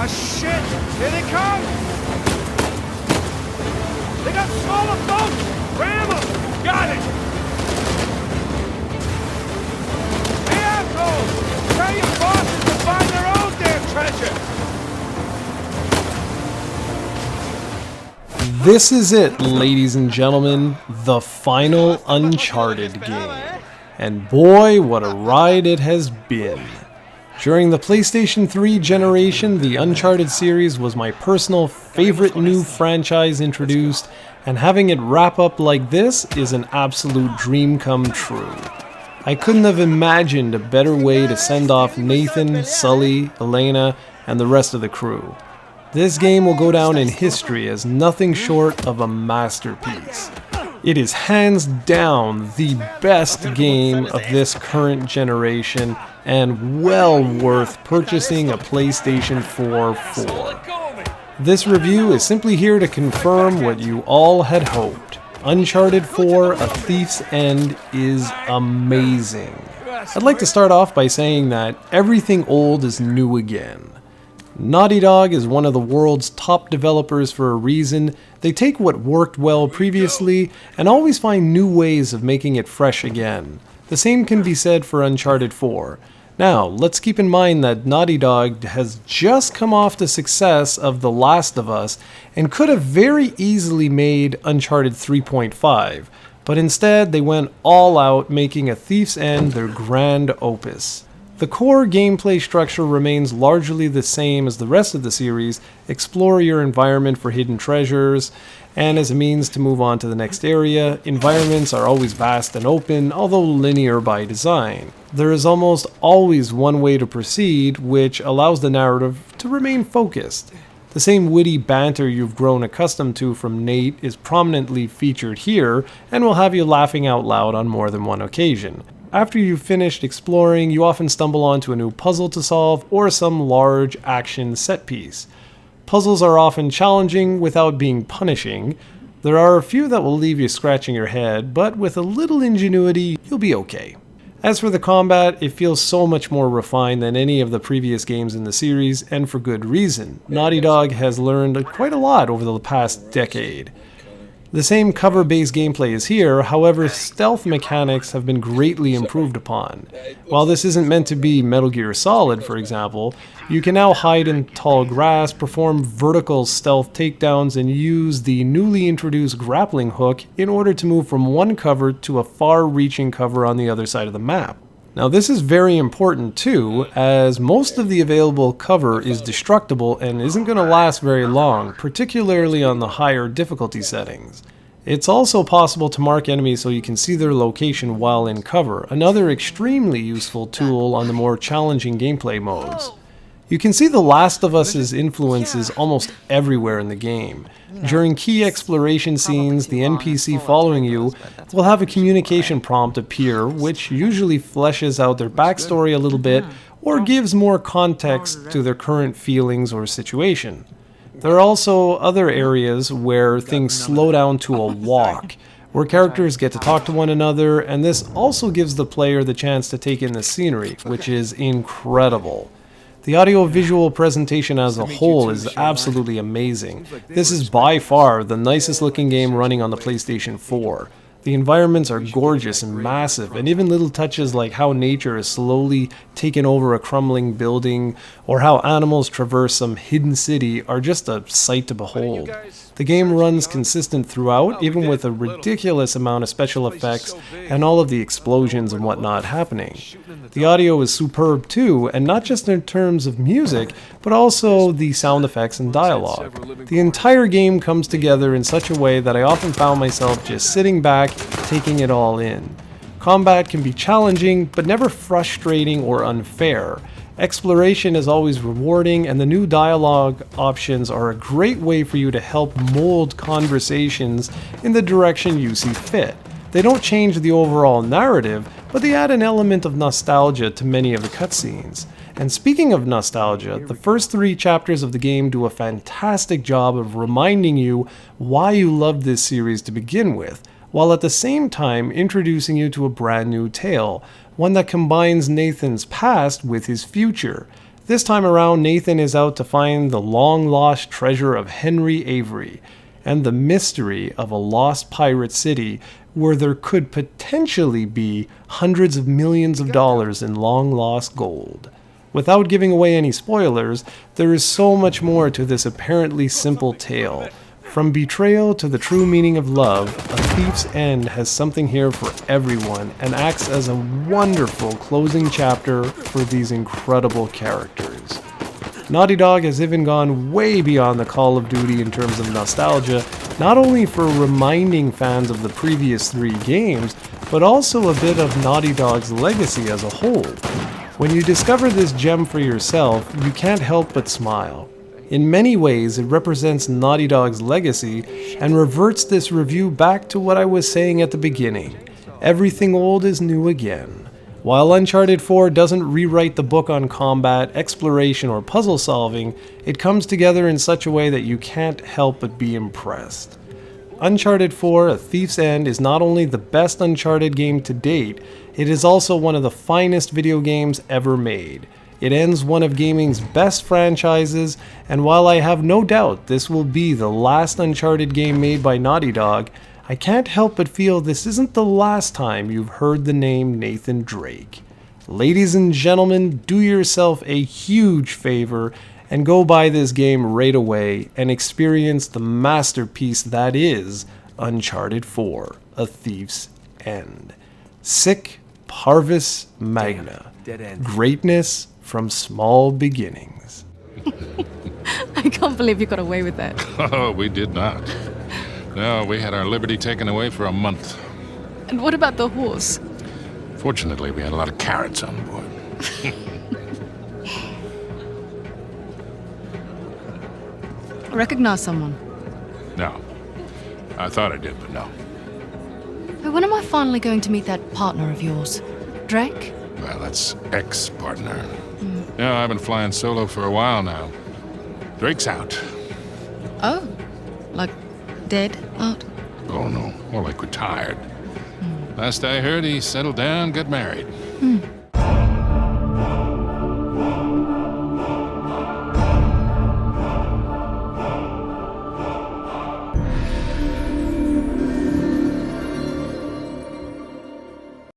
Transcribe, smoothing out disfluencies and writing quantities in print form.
Ah, shit! Here they come! They got smaller boats! Ram them! Got it! Hey, assholes! Tell your bosses to find their own damn treasure! This is it, ladies and gentlemen, the final Uncharted game. And boy, what a ride it has been. During the PlayStation 3 generation, the Uncharted series was my personal favorite new franchise introduced, and having it wrap up like this is an absolute dream come true. I couldn't have imagined a better way to send off Nathan, Sully, Elena, and the rest of the crew. This game will go down in history as nothing short of a masterpiece. It is hands down the best game of this current generation and well worth purchasing a PlayStation 4 for. This review is simply here to confirm what you all had hoped. Uncharted 4: A Thief's End is amazing. I'd like to start off by saying that everything old is new again. Naughty Dog is one of the world's top developers for a reason. They take what worked well previously and always find new ways of making it fresh again. The same can be said for Uncharted 4. Now, let's keep in mind that Naughty Dog has just come off the success of The Last of Us and could have very easily made Uncharted 3.5, but instead they went all out, making A Thief's End their grand opus. The core gameplay structure remains largely the same as the rest of the series. Explore your environment for hidden treasures, and as a means to move on to the next area. Environments are always vast and open, although linear by design. There is almost always one way to proceed, which allows the narrative to remain focused. The same witty banter you've grown accustomed to from Nate is prominently featured here, and will have you laughing out loud on more than one occasion. After you've finished exploring, you often stumble onto a new puzzle to solve or some large action set piece. Puzzles are often challenging without being punishing. There are a few that will leave you scratching your head, but with a little ingenuity, you'll be okay. As for the combat, it feels so much more refined than any of the previous games in the series, and for good reason. Naughty Dog has learned quite a lot over the past decade. The same cover-based gameplay is here, however stealth mechanics have been greatly improved upon. While this isn't meant to be Metal Gear Solid, for example, you can now hide in tall grass, perform vertical stealth takedowns, and use the newly introduced grappling hook in order to move from one cover to a far-reaching cover on the other side of the map. Now this is very important too, as most of the available cover is destructible and isn't going to last very long, particularly on the higher difficulty settings. It's also possible to mark enemies so you can see their location while in cover, another extremely useful tool on the more challenging gameplay modes. You can see The Last of Us's influences almost everywhere in the game. During key exploration scenes, the NPC following you will have a communication prompt appear, which usually fleshes out their backstory a little bit or gives more context to their current feelings or situation. There are also other areas where things slow down to a walk, where characters get to talk to one another, and this also gives the player the chance to take in the scenery, which is incredible. The audio-visual presentation as a whole is absolutely amazing. This is by far the nicest looking game running on the PlayStation 4. The environments are gorgeous and massive, and even little touches like how nature is slowly taking over a crumbling building, or how animals traverse some hidden city are just a sight to behold. The game runs consistent throughout, even with a ridiculous amount of special effects and all of the explosions and whatnot happening. The audio is superb too, and not just in terms of music, but also the sound effects and dialogue. The entire game comes together in such a way that I often found myself just sitting back, taking it all in. Combat can be challenging, but never frustrating or unfair. Exploration is always rewarding, and the new dialogue options are a great way for you to help mold conversations in the direction you see fit. They don't change the overall narrative, but they add an element of nostalgia to many of the cutscenes. And speaking of nostalgia, the first 3 chapters of the game do a fantastic job of reminding you why you loved this series to begin with, while at the same time introducing you to a brand new tale, one that combines Nathan's past with his future. This time around, Nathan is out to find the long-lost treasure of Henry Avery and the mystery of a lost pirate city where there could potentially be hundreds of millions of dollars in long-lost gold. Without giving away any spoilers, there is so much more to this apparently simple tale. From betrayal to the true meaning of love, A Thief's End has something here for everyone and acts as a wonderful closing chapter for these incredible characters. Naughty Dog has even gone way beyond the Call of Duty in terms of nostalgia, not only for reminding fans of the previous 3 games, but also a bit of Naughty Dog's legacy as a whole. When you discover this gem for yourself, you can't help but smile. In many ways, it represents Naughty Dog's legacy and reverts this review back to what I was saying at the beginning. Everything old is new again. While Uncharted 4 doesn't rewrite the book on combat, exploration, or puzzle solving, it comes together in such a way that you can't help but be impressed. Uncharted 4: A Thief's End is not only the best Uncharted game to date, it is also one of the finest video games ever made. It ends one of gaming's best franchises, and while I have no doubt this will be the last Uncharted game made by Naughty Dog, I can't help but feel this isn't the last time you've heard the name Nathan Drake. Ladies and gentlemen, do yourself a huge favor and go buy this game right away and experience the masterpiece that is Uncharted 4: A Thief's End. Sic Parvis Magna. Dead end. Greatness from small beginnings. I can't believe you got away with that. Oh, we did not. No, we had our liberty taken away for a month. And what about the horse? Fortunately, we had a lot of carrots on board. Recognize someone? No. I thought I did, but no. But when am I finally going to meet that partner of yours? Drake? Well, that's ex-partner. Yeah, I've been flying solo for a while now. Drake's out. Oh, like dead out? Oh, no. More like retired. Last I heard, he settled down, got married.